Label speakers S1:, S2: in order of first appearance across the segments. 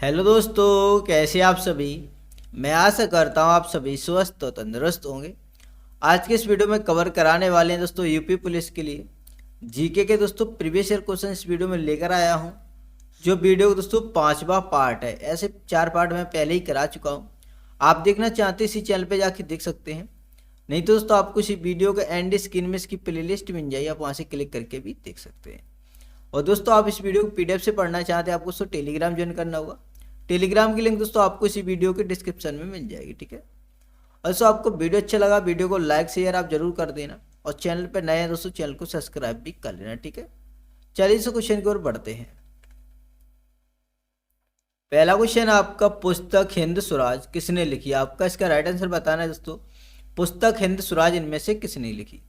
S1: Hello दोस्तों, कैसे आप सभी। मैं आशा करता हूँ आप सभी स्वस्थ और तंदुरुस्त होंगे। आज के इस वीडियो में कवर कराने वाले हैं दोस्तों यूपी पुलिस के लिए जीके के दोस्तों प्रीवियस ईयर क्वेश्चन इस वीडियो में लेकर आया हूँ। जो वीडियो दोस्तों 5वां पार्ट है, ऐसे 4 पार्ट मैं पहले ही करा चुका हूँ। आप देखना चाहते इसी चैनल पर जाके देख सकते हैं, नहीं तो दोस्तों आपको इसी वीडियो के एंड स्क्रीन में इसकी प्लेलिस्ट मिल जाएगी, आप वहाँ से क्लिक करके भी देख सकते हैं। और दोस्तों आप इस वीडियो को पीडीएफ से पढ़ना चाहते हैं, आपको दोस्तों टेलीग्राम ज्वाइन करना होगा। टेलीग्राम की लिंक दोस्तों आपको इसी वीडियो के डिस्क्रिप्शन में मिल जाएगी, ठीक है। और दोस्तों आपको वीडियो अच्छा लगा, वीडियो को लाइक शेयर आप जरूर कर देना, और चैनल पर नए हैं दोस्तों चैनल को सब्सक्राइब भी कर लेना, ठीक है। चलिए इस क्वेश्चन की ओर बढ़ते हैं। पहला क्वेश्चन आपका, पुस्तक हिंद स्वराज किसने लिखी। आपका इसका राइट आंसर बताना है दोस्तों। पुस्तक हिंद स्वराज इनमें से किसने लिखी।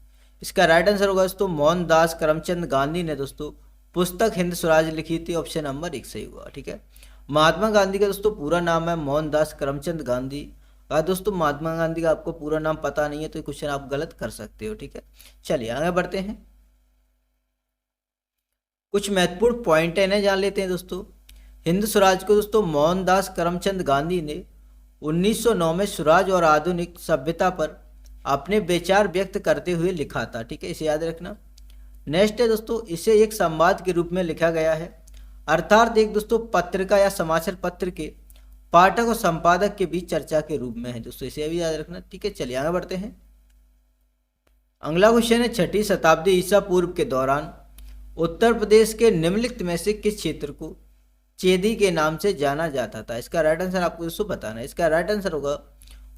S1: इसका राइट आंसर होगा दोस्तों मोहनदास करमचंद गांधी ने दोस्तों पुस्तक हिंद स्वराज लिखी थी। ऑप्शन नंबर 1 सही होगा, ठीक है। महात्मा गांधी का दोस्तों पूरा नाम है मोहनदास करमचंद गांधी। अगर दोस्तों महात्मा गांधी का आपको पूरा नाम पता नहीं है तो क्वेश्चन आप गलत कर सकते हो, ठीक है। चलिए आगे बढ़ते हैं। कुछ महत्वपूर्ण पॉइंट है इन्हें जान लेते हैं दोस्तों। हिंद स्वराज को दोस्तों मोहनदास करमचंद गांधी ने 1909 में स्वराज और आधुनिक सभ्यता पर अपने विचार व्यक्त करते हुए लिखा था, ठीक है, इसे याद रखना। नेक्स्ट है दोस्तों, इसे एक संवाद के रूप में लिखा गया है, अर्थात एक दोस्तों पत्रिका या समाचार पत्र के पाठक और संपादक के बीच चर्चा के रूप में है दोस्तों, इसे भी याद रखना, ठीक है। चलिए आगे बढ़ते हैं। अगला क्वेश्चन है, 6वीं शताब्दी ईसा पूर्व के दौरान उत्तर प्रदेश के निम्नलिखित में से किस क्षेत्र को चेदी के नाम से जाना जाता था। इसका राइट आंसर आपको दोस्तों बताना है। इसका राइट आंसर होगा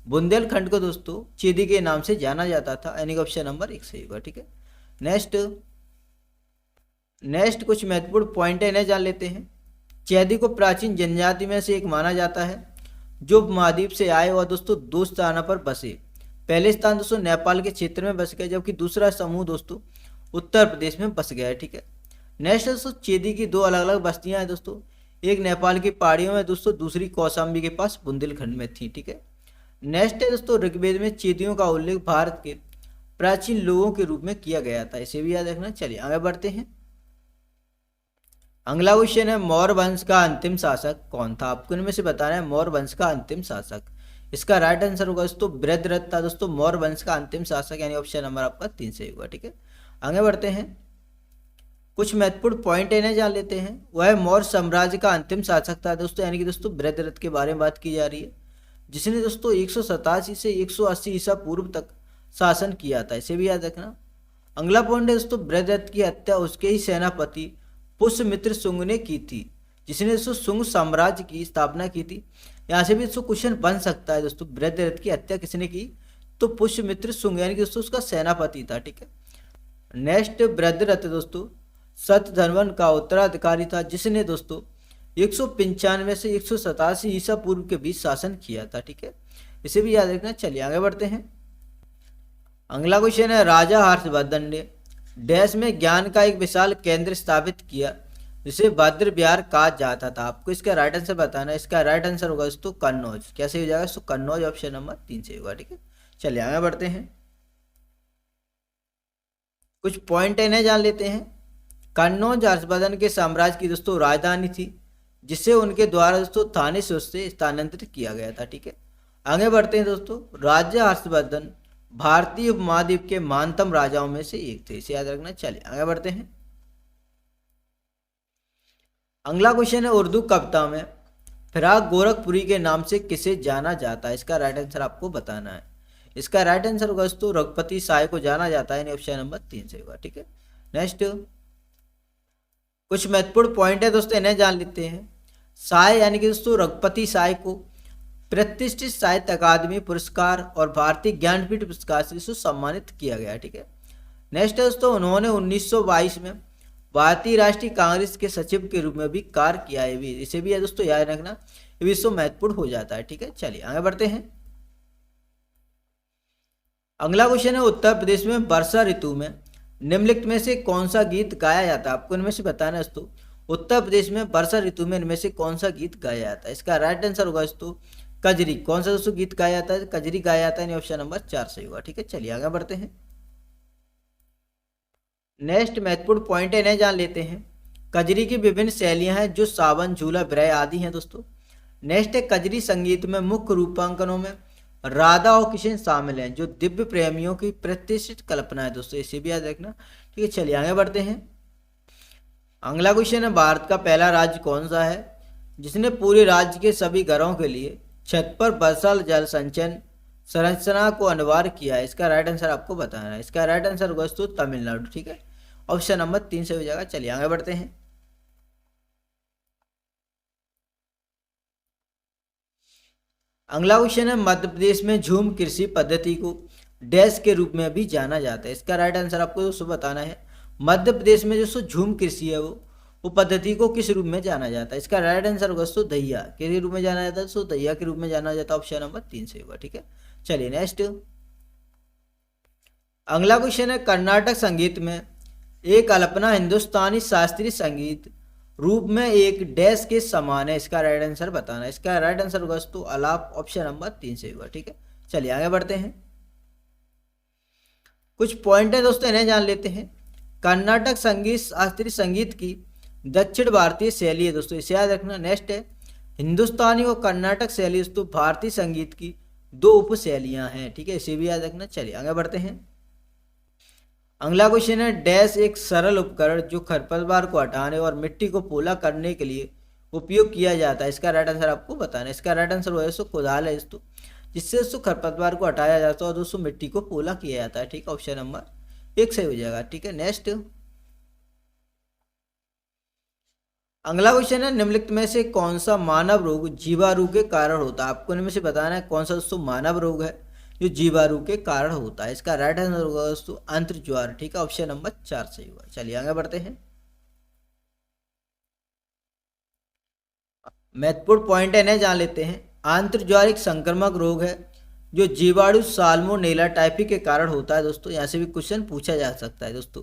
S1: बुंदेलखंड को दोस्तों चेदी के नाम से जाना जाता था, यानी कि ऑप्शन नंबर 1 सही होगा, ठीक है। नेक्स्ट कुछ महत्वपूर्ण पॉइंट है, इन्हें जान लेते हैं। चैदी को प्राचीन जनजाति में से एक माना जाता है जो उपमहाद्वीप से आए और दोस्तों 2 स्थानों पर बसे। पहले स्थान दोस्तों नेपाल के क्षेत्र में बस गए, जबकि दूसरा समूह दोस्तों उत्तर प्रदेश में बस गया है, ठीक है। नेक्स्ट दोस्तों, चेदी की 2 अलग अलग बस्तियां हैं दोस्तों, एक नेपाल की पहाड़ियों में दोस्तों, दूसरी कौशाम्बी के पास बुंदेलखंड में थी, ठीक है। नेक्स्ट है दोस्तों, ऋग्वेद में चेदियों का उल्लेख भारत के प्राचीन लोगों के रूप में किया गया था, इसे भी याद रखना। चलिए आगे बढ़ते हैं। अगला क्वेश्चन है, मौर्य वंश का अंतिम शासक कौन था। आपको इनमें से बताना है मौर्य वंश का अंतिम शासक। इसका राइट आंसर होगा दोस्तों बृहद्रथ था दोस्तों मौर्य वंश का अंतिम शासक, यानी ऑप्शन नंबर आपका 3 सही होगा, ठीक है। आगे बढ़ते हैं। कुछ महत्वपूर्ण पॉइंट इन्हें जान लेते हैं। वह मौर्य साम्राज्य का अंतिम शासक था दोस्तों, यानी कि दोस्तों बृहद्रथ के बारे में बात की जा रही है, जिसने दोस्तों 187 से 180 ईसा पूर्व तक शासन किया था, इसे भी याद रखना। अगला पॉइंट है दोस्तों, बृहद्रथ की हत्या उसके ही सेनापति पुष्यमित्र शुंग ने की थी, जिसने दोस्तों शुंग साम्राज्य की स्थापना की थी। यहाँ से भी दोस्तों क्वेश्चन बन सकता है दोस्तों, बृहद्रथ की हत्या किसने की, तो पुष्यमित्र शुंग, यानी कि दोस्तों उसका सेनापति था, ठीक है। नेक्स्ट, बृहद्रथ दोस्तों सतधन्वन का उत्तराधिकारी था, जिसने दोस्तों 195 से 187 ईसा पूर्व के बीच शासन किया था, ठीक है, इसे भी याद रखना। चलिए आगे बढ़ते हैं। अगला क्वेश्चन है, राजा हर्षवर्धन ने डैश में ज्ञान का एक विशाल केंद्र स्थापित किया, जिसे भद्र विहार कहा जाता था। आपको इसका राइट आंसर बताना है। इसका राइट आंसर होगा दोस्तों कन्नौज। क्या सही हो जाएगा दोस्तों, कन्नौज, ऑप्शन नंबर 3 सही होगा, ठीक है। चलिए आगे बढ़ते हैं। कुछ पॉइंट इन्हें जान लेते हैं। कन्नौज हर्षवर्धन के साम्राज्य की दोस्तों राजधानी थी, जिसे उनके द्वारा दोस्तों थाने से उससे स्थानांतरित किया गया था, ठीक है। आगे बढ़ते हैं दोस्तों। राजा हर्षवर्धन भारतीय उपमहाद्वीप के महानतम राजाओं में से एक थे, इसे याद रखना। चलिए आगे बढ़ते हैं। अगला क्वेश्चन है, उर्दू कविता में फिराक गोरखपुरी के नाम से किसे जाना जाता है। इसका राइट आंसर आपको बताना है। इसका राइट आंसर होगा दोस्तों रघुपति साय को जाना जाता है, ऑप्शन नंबर 3 से होगा, ठीक है। नेक्स्ट, कुछ महत्वपूर्ण पॉइंट है दोस्तों, इन्हें जान लेते हैं। साय यानी कि दोस्तों रघुपति साय को प्रतिष्ठित साहित्य अकादमी पुरस्कार और भारतीय ज्ञानपीठ पुरस्कार से सम्मानित किया गया, ठीक है। नेक्स्ट है दोस्तों, उन्होंने 1922 में भारतीय राष्ट्रीय कांग्रेस के सचिव के रूप में भी कार्य किया है, भी इसे भी है दोस्तों याद रखना, ये भी दोस्तों महत्वपूर्ण हो जाता है, ठीक है। चलिए आगे बढ़ते हैं। अगला क्वेश्चन है, उत्तर प्रदेश में वर्षा ऋतु में निम्नलिखित में से कौन सा गीत गाया जाता है। आपको इनमें से बताना है दोस्तों, उत्तर प्रदेश में वर्षा ऋतु में इनमें से कौन सा गीत गाया जाता है। इसका राइट आंसर होगा दोस्तों कजरी। कौन सा दोस्तों गीत गाया जाता है, कजरी गाया जाता है, ऑप्शन नंबर 4 सही होगा, ठीक है। चलिए आगे बढ़ते हैं। नेक्स्ट महत्वपूर्ण पॉइंट है, इन्हें जान लेते हैं। कजरी की विभिन्न शैलियां हैं, जो सावन, झूला, विरह आदि हैं दोस्तों। नेक्स्ट है कजरी संगीत में मुख्य रूपांकनों में राधा और किशन शामिल हैं जो दिव्य प्रेमियों की प्रतिष्ठित कल्पना है दोस्तों, इसे भी याद रखना। ठीक है, चलिए आगे बढ़ते हैं। अगला क्वेश्चन है भारत का पहला राज्य कौन सा है जिसने पूरे राज्य के सभी घरों के लिए छत पर वर्षा जल संचयन संरचना को अनिवार्य किया है? इसका राइट आंसर आपको बताना है। इसका राइट आंसर होगा दोस्तों तमिलनाडु। ठीक है, ऑप्शन नंबर 3 से हो जाएगा। चलिए आगे बढ़ते हैं। अगला क्वेश्चन है मध्य प्रदेश में झूम कृषि पद्धति को डैश के रूप में भी जाना जाता है? इसका राइट आंसर आपको दोस्तों बताना है। मध्य प्रदेश में जो झूम कृषि है वो पद्धति को किस रूप में जाना जाता है? इसका राइट आंसर होगा दोस्तों दहिया के रूप में जाना जाता है। दोस्तों दहिया के रूप में जाना जाता है, ऑप्शन नंबर 3 से होगा। ठीक है, चलिए नेक्स्ट। अगला क्वेश्चन है कर्नाटक संगीत में एक अल्पना हिंदुस्तानी शास्त्रीय संगीत रूप में एक डैश के समान है? इसका राइट आंसर बताना है। इसका राइट आंसर होगा दोस्तों अलाप, ऑप्शन नंबर 3 से होगा। ठीक है, चलिए आगे बढ़ते हैं। कुछ पॉइंट है दोस्तों, इन्हें जान लेते हैं। कर्नाटक संगीत शास्त्रीय संगीत की दक्षिण भारतीय शैली है दोस्तों, इसे याद रखना। नेक्स्ट है हिंदुस्तानी और कर्नाटक शैली दोस्तों भारतीय संगीत की दो उप शैलियां हैं। ठीक है, इसे भी याद रखना। चलिए आगे बढ़ते हैं। अगला क्वेश्चन है डैश एक सरल उपकरण जो खरपतवार को हटाने और मिट्टी को पोला करने के लिए उपयोग किया जाता है? इसका राइट आंसर आपको बताना है। इसका राइट आंसर होगा दोस्तों कुदाल है दोस्तों, जिससे दोस्तों खरपतवार को हटाया जाता है और दोस्तों मिट्टी को पोला किया जाता है। ठीक है, ऑप्शन नंबर 1 सही हो जाएगा। ठीक है, नेक्स्ट। अगला क्वेश्चन है निम्नलिखित में से कौन सा मानव रोग जीवाणु के कारण होता है? आपको इनमें से बताना है कौन सा दोस्तों मानव रोग है जो जीवाणु के कारण होता है। इसका राइट आंसर होगा दोस्तों अंत्र ज्वार। ठीक है, ऑप्शन नंबर 4 सही होगा। चलिए आगे बढ़ते हैं। महत्वपूर्ण पॉइंट है इन्हें जान लेते हैं। आंत्र ज्वार एक संक्रामक रोग है जो जीवाणु साल्मोनेला टाइफी के कारण होता है दोस्तों। यहाँ से भी क्वेश्चन पूछा जा सकता है दोस्तों,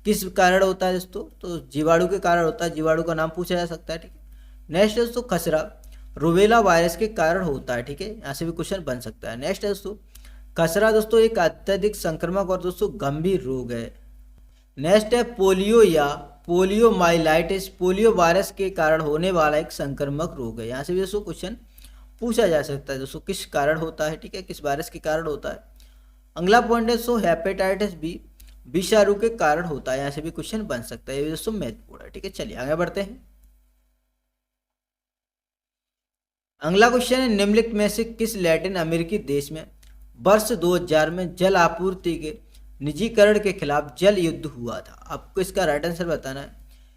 S1: किस कारण होता है दोस्तों? तो जीवाणु के कारण होता है, जीवाणु का नाम पूछा जा सकता है। ठीक है, नेक्स्ट दोस्तों खसरा रूबेला वायरस के कारण होता है। ठीक है, यहाँ से भी क्वेश्चन बन सकता है। नेक्स्ट दोस्तों खसरा दोस्तों एक अत्यधिक संक्रामक और दोस्तों गंभीर रोग है। नेक्स्ट है पोलियो या पोलियोमाइलाइटिस पोलियो वायरस के कारण होने वाला एक संक्रामक रोग है। यहाँ से भी दोस्तों क्वेश्चन पूछा जा सकता है दोस्तों किस कारण होता है। ठीक है, किस वायरस के कारण होता है। अगला पॉइंट है दोस्तों हेपेटाइटिस बी विषाणु के कारण होता है। यहाँ से भी क्वेश्चन बन सकता है, ये दोस्तों महत्वपूर्ण है। ठीक है, चलिए आगे बढ़ते हैं। अगला क्वेश्चन है निम्नलिखित में से किस लैटिन अमेरिकी देश में वर्ष 2000 में जल आपूर्ति के निजीकरण के खिलाफ जल युद्ध हुआ था? आपको इसका राइट आंसर बताना है।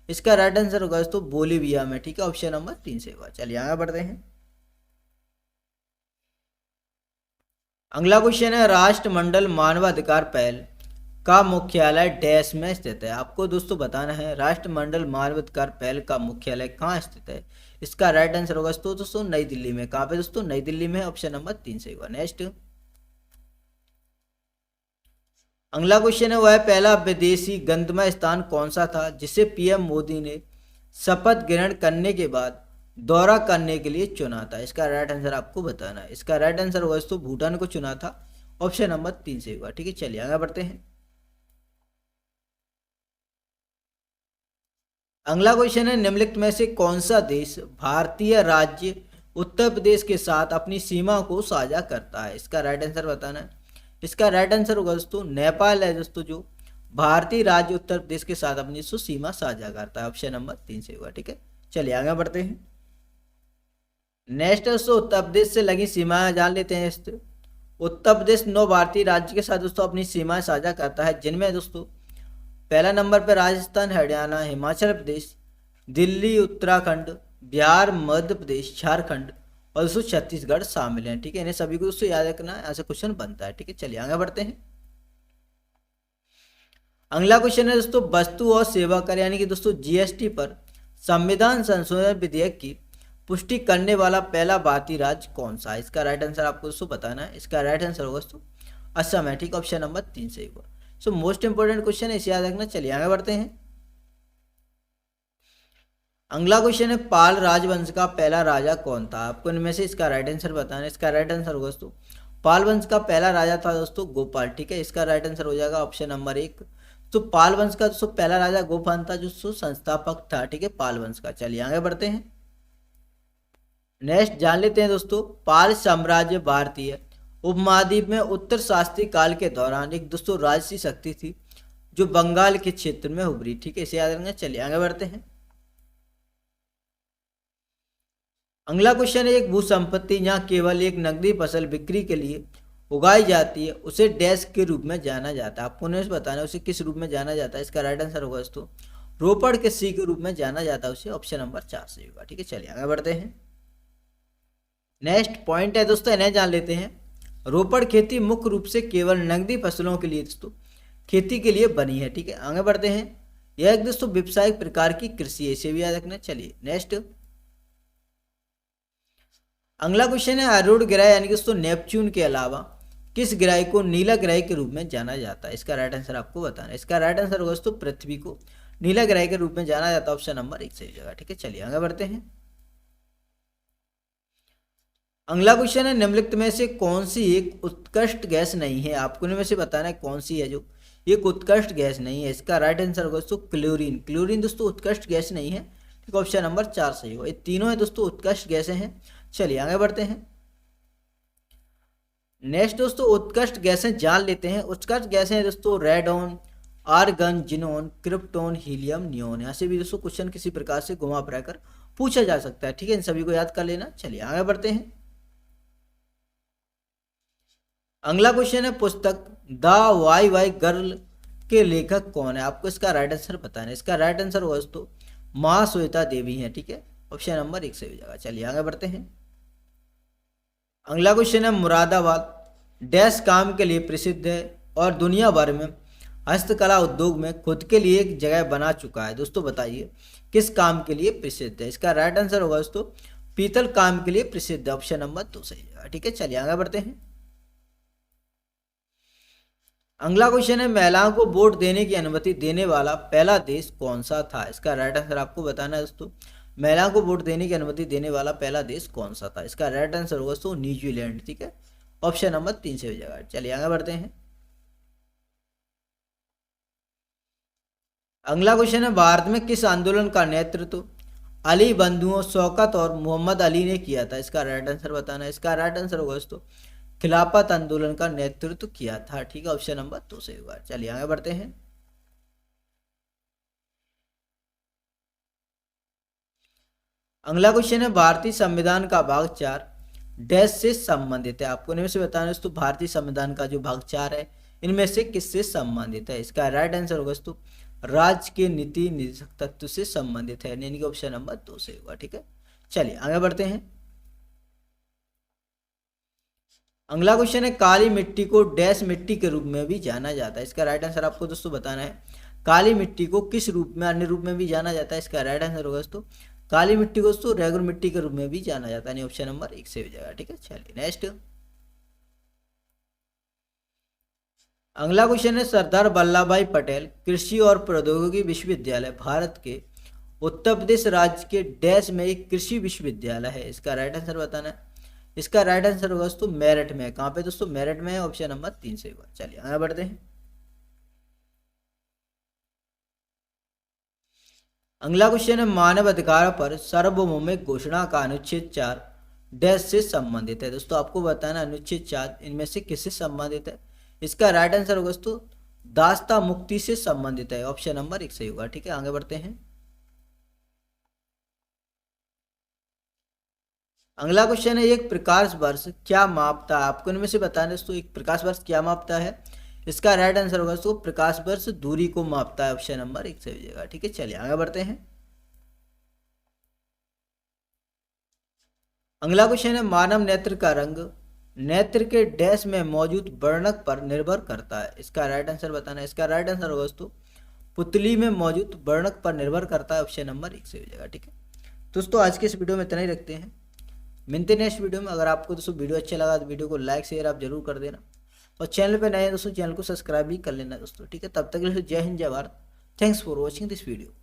S1: इसका राइट आंसर होगा दोस्तों बोलिविया में। ठीक है, ऑप्शन नंबर 3 से होगा। चलिए आगे बढ़ते हैं। अगला क्वेश्चन है राष्ट्रमंडल मानवाधिकार पहल का मुख्यालय डैश में स्थित है? आपको दोस्तों बताना है राष्ट्रमंडल मानवाधिकार पहल का मुख्यालय कहाँ स्थित है? इसका राइट आंसर होगा दोस्तों नई दिल्ली में। कहाँ पे दोस्तों? नई दिल्ली में, ऑप्शन नंबर 3 से होगा। नेक्स्ट अगला क्वेश्चन है वह पहला विदेशी गंतव्य स्थान कौन सा था जिसे पीएम मोदी ने शपथ ग्रहण करने के बाद दौरा करने के लिए चुना था? इसका राइट आंसर आपको बताना है। इसका राइट आंसर होगा दोस्तों भूटान को चुना था, ऑप्शन नंबर 3 से होगा। ठीक है, चलिए आगे बढ़ते हैं। अगला क्वेश्चन है निम्नलिखित में से कौन सा देश भारतीय राज्य उत्तर प्रदेश के साथ अपनी सीमा को साझा करता है? इसका राइट आंसर बताना है। इसका राइट आंसर होगा दोस्तों नेपाल है दोस्तों, जो भारतीय राज्य उत्तर प्रदेश के साथ अपनी सीमा साझा करता है, ऑप्शन नंबर 3 से होगा। ठीक है, चलिए आगे बढ़ते हैं। नेक्स्ट दोस्तों उत्तर प्रदेश से लगी सीमाएं जान लेते हैं। उत्तर प्रदेश 9 भारतीय राज्य के साथ दोस्तों अपनी सीमाएं साझा करता है, जिनमें दोस्तों पहला नंबर पर राजस्थान, हरियाणा, हिमाचल प्रदेश, दिल्ली, उत्तराखंड, बिहार, मध्य प्रदेश, झारखंड और दोस्तों छत्तीसगढ़ शामिल हैं। ठीक है, इन्हें सभी को दोस्तों याद रखना है, ऐसा क्वेश्चन बनता है। ठीक है, चलिए आगे बढ़ते हैं। अगला क्वेश्चन है दोस्तों वस्तु और सेवा कर यानी कि दोस्तों जीएसटी पर संविधान संशोधन विधेयक की पुष्टि करने वाला पहला भारतीय राज्य कौन सा है? इसका राइट आंसर आपको दोस्तों बताना है। इसका राइट आंसर होगा दोस्तों असम है। ठीक, ऑप्शन नंबर 3 से होगा। सो मोस्ट इंपोर्टेंट क्वेश्चन है, इसे याद रखना। चलिए आगे बढ़ते हैं। अगला क्वेश्चन है पाल राजवंश का पहला राजा कौन था? आपको इनमें से इसका राइट आंसर बताना है। इसका राइट आंसर होगा दोस्तों पाल वंश का पहला राजा था दोस्तों गोपाल। ठीक है, इसका राइट आंसर हो जाएगा ऑप्शन नंबर 1। तो पाल वंश का दोस्तों पहला राजा गोपाल था जो संस्थापक था। ठीक है, पाल वंश का। चलिए आगे बढ़ते हैं। नेक्स्ट जान लेते हैं दोस्तों, पाल साम्राज्य भारतीय उपमहाद्वीप में उत्तर शास्त्रीय काल के दौरान एक दोस्तों राजसी शक्ति थी जो बंगाल के क्षेत्र में उभरी। ठीक है, इसे याद रखना। चलिए आगे बढ़ते हैं। अगला क्वेश्चन है, एक भू संपत्ति जहाँ केवल एक नकदी फसल बिक्री के लिए उगाई जाती है उसे डैश के रूप में जाना जाता है। आपको उन्हें बताना है उसे किस रूप में जाना जाता है। इसका राइट आंसर होगा दोस्तों रोपड़ के सी के रूप में जाना जाता है उसे। ऑप्शन नंबर 4 सही होगा। ठीक है, चलिए आगे बढ़ते हैं। नेक्स्ट पॉइंट है दोस्तों, इन्हें जान लेते हैं। रोपड़ खेती मुख्य रूप से केवल नकदी फसलों के लिए दोस्तों खेती के लिए बनी है। ठीक है, आगे बढ़ते हैं। यह एक दोस्तों व्यावसायिक प्रकार की कृषि है, इसे भी याद रखना। चलिए नेक्स्ट अगला क्वेश्चन है, आरूढ़ ग्रह यानी कि दोस्तों नेपच्यून के अलावा किस ग्रह को नीला ग्रह के रूप में जाना जाता है। इसका राइट आंसर आपको बताना है। इसका राइट आंसर होगा दोस्तों पृथ्वी को नीला ग्रह के रूप में जाना जाता है। ऑप्शन नंबर 1 सही जगह। ठीक है, चलिए आगे बढ़ते हैं। अगला क्वेश्चन है, निम्नलिखित में से कौन सी एक उत्कृष्ट गैस नहीं है। आपको इनमें से बताना है कौन सी है जो एक उत्कृष्ट गैस नहीं है। इसका राइट आंसर होगा दोस्तों क्लोरीन। क्लोरीन दोस्तों उत्कृष्ट गैस नहीं है। ठीक, ऑप्शन नंबर 4 सही होगा। ये तीनों है दोस्तों उत्कृष्ट गैसें हैं। चलिए आगे बढ़ते हैं। नेक्स्ट दोस्तों उत्कृष्ट गैसें जान लेते हैं। उत्कृष्ट गैसें हैं दोस्तों radon, argon, xenon, krypton, helium, neon. यहाँ से भी दोस्तों क्वेश्चन किसी प्रकार से घुमा फिरा कर पूछा जा सकता है। ठीक है, इन सभी को याद कर लेना। चलिए आगे बढ़ते हैं। अगला क्वेश्चन है, पुस्तक द वाई वाई गर्ल के लेखक कौन है। आपको इसका राइट आंसर बताना है। इसका राइट आंसर होगा दोस्तों महाश्वेता देवी है। ठीक है, ऑप्शन नंबर 1 सही हो जाएगा। चलिए आगे बढ़ते हैं। अगला क्वेश्चन है, मुरादाबाद डैश काम के लिए प्रसिद्ध है और दुनिया भर में हस्तकला उद्योग में खुद के लिए एक जगह बना चुका है। दोस्तों बताइए किस काम के लिए प्रसिद्ध है। इसका राइट आंसर होगा दोस्तों पीतल काम के लिए प्रसिद्ध है। ऑप्शन नंबर 2 सही है। ठीक है, चलिए आगे बढ़ते हैं। अगला क्वेश्चन है, महिलाओं को वोट देने की अनुमति देने वाला पहला देश कौन सा था। इसका राइट आंसर आपको बताना है दोस्तों। महिलाओं को वोट देने की अनुमति देने वाला पहला देश कौन सा था। इसका राइट आंसर होगा दोस्तों न्यूजीलैंड। ठीक है, ऑप्शन नंबर 3 से हो जाएगा। चलिए आगे बढ़ते हैं। अगला क्वेश्चन है, भारत में किस आंदोलन का नेतृत्व अली बंधुओं शौकत और मोहम्मद अली ने किया था। इसका राइट आंसर बताना है। इसका राइट आंसर होगा दोस्तों खिलाफत आंदोलन का नेतृत्व किया था। ठीक है, ऑप्शन नंबर 2 से होगा। चलिए आगे बढ़ते हैं। अगला क्वेश्चन है, भारतीय संविधान का भाग 4 डैश से संबंधित है। आपको इनमें से बताना है दोस्तों भारतीय संविधान का जो भाग 4 है इनमें से किससे संबंधित है। इसका राइट आंसर होगा दोस्तों राज्य के नीति निदेशक तत्व से संबंधित है, यानी कि ऑप्शन नंबर 2 से होगा। ठीक है, चलिए आगे बढ़ते हैं। अगला क्वेश्चन है, काली मिट्टी को डैश मिट्टी के रूप में भी जाना जाता है। इसका राइट आंसर आपको दोस्तों बताना है। काली मिट्टी को किस रूप में अन्य रूप में भी जाना जाता है। इसका राइट आंसर होगा दोस्तों काली मिट्टी को दोस्तों रेगुलर मिट्टी के रूप में भी जाना जाता है, ऑप्शन नंबर 1 से हो जाएगा। ठीक है, चलिए नेक्स्ट अगला क्वेश्चन है, सरदार वल्लभ भाई पटेल कृषि और प्रौद्योगिकी विश्वविद्यालय भारत के उत्तर प्रदेश राज्य के डैश में एक कृषि विश्वविद्यालय है। इसका राइट आंसर बताना है। इसका राइट आंसर होगा दोस्तों मेरठ में। कहाँ पे दोस्तों मेरठ में है, ऑप्शन नंबर 3 से होगा। चलिए आगे बढ़ते हैं। अगला क्वेश्चन है, मानव अधिकार पर सार्वभौमिक घोषणा का अनुच्छेद 4 डैश से संबंधित है। दोस्तों आपको बताना अनुच्छेद 4 इनमें से किससे संबंधित है। इसका राइट आंसर होगा दोस्तों दास्ता मुक्ति से संबंधित है, ऑप्शन नंबर 1 सही होगा। ठीक है, आगे बढ़ते हैं। अगला क्वेश्चन है, एक प्रकाश वर्ष क्या मापता है। आपको इनमें से बताना दोस्तों एक प्रकाश वर्ष क्या मापता है। इसका राइट आंसर होगा दोस्तों प्रकाश वर्ष दूरी को मापता है, ऑप्शन नंबर 1 सही हो जाएगा। ठीक है, चलिए आगे बढ़ते हैं। अगला क्वेश्चन है, मानव नेत्र का रंग नेत्र के डैश में मौजूद वर्णक पर निर्भर करता है। इसका राइट आंसर बताना है। इसका राइट आंसर होगा दोस्तों पुतली में मौजूद वर्णक पर निर्भर करता है, ऑप्शन नंबर 1 से हो जाएगा। ठीक है दोस्तों, आज के इस वीडियो में इतना ही रखते हैं। मिलते हैं नेक्स्ट वीडियो में। अगर आपको दोस्तों वीडियो अच्छा लगा तो वीडियो को लाइक शेयर आप जरूर कर देना और चैनल पे नए हैं दोस्तों चैनल को सब्सक्राइब भी कर लेना दोस्तों। ठीक है, तब तक के लिए जय हिंद जय Bharat. Thanks for watching this video.